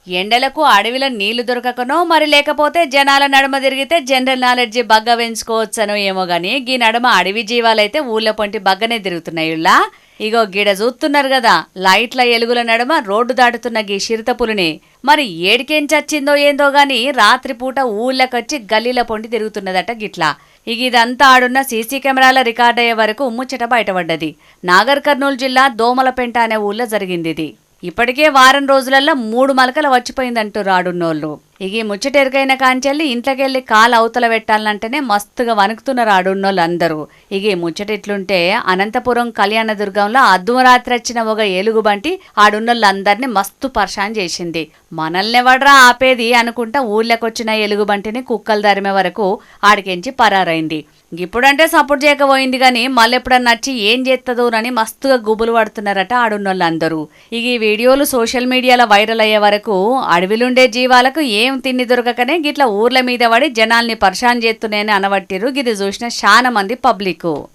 ఎండలకు అడవిలో నీళ్లు దొరకకనో మరి లేకపోతే జనాల నడుమ తిరిగితే జనరల్ నాలెడ్జి బగ్గ పెంచుకోవచ్చనో ఏమో గాని గీ నడుమ అడవి జీవాలైతే ఊళ్ళో పొంటి బగ్గనే తిరుగుతున్నాయిలా. ఇగో గిడ చూస్తున్నారు కదా, లైట్ల ఎలుగుల నడుమ రోడ్డు దాటుతున్న గీ చిరుతపులిని. మరి ఏడికేంచచ్చిందో ఏందో గాని రాత్రిపూట ఊళ్ళకొచ్చి గల్లీల పొంటి తిరుగుతున్నదట గిట్లా. ఇక ఇదంతా ఆడున్న సీసీ కెమెరాల రికార్డయ్యే వరకు ముచ్చట బయటపడ్డది. నాగర్ కర్నూలు జిల్లా దోమలపెంట అనే ఊళ్ళో జరిగింది ఇది. ఇప్పటికే వారం రోజులల్లో 3 మలకలు వచ్చిపోయిందంటూ రాడున్నోళ్ళు. ఇక ఈ ముచ్చటెరుకైన కాంచెల్లి ఇంట్లోకెళ్ళి కాలు అవతల పెట్టాలంటేనే మస్తుగా వణుకుతున్నారు ఆడున్నోళ్ళు అందరూ. ఇక ఈ ముచ్చటిట్లుంటే అనంతపురం కళ్యాణదుర్గంలో అర్ధరాత్రి వచ్చిన ఒక ఏలుగుబంటి ఆడున్నోళ్ళందరినీ మస్తు పర్షాన్ చేసింది. మనల్నెవడ్రా ఆపేది అనుకుంటా ఊళ్ళకొచ్చిన ఎలుగుబంటిని కుక్కలు తరిమే వరకు ఆడికెంచి పరారైంది. ఇప్పుడంటే సపోర్ట్ చేయకపోయింది గాని మళ్ళెప్పుడన్నా నచ్చి ఏం చేస్తుందోనని మస్తుగా గుబులు పడుతున్నారట ఆడున్నోళ్ళందరూ. ఇక ఈ వీడియోలు సోషల్ మీడియాలో వైరల్ అయ్యే వరకు అడవిలుండే జీవాలకు ఏం తిండి దొరకకనే గిట్ల ఊర్ల మీద పడి జనాల్ని పర్షాన్ చేస్తున్నాయని అనబట్టిరు. గిది చూసిన చాలా మంది పబ్లిక్.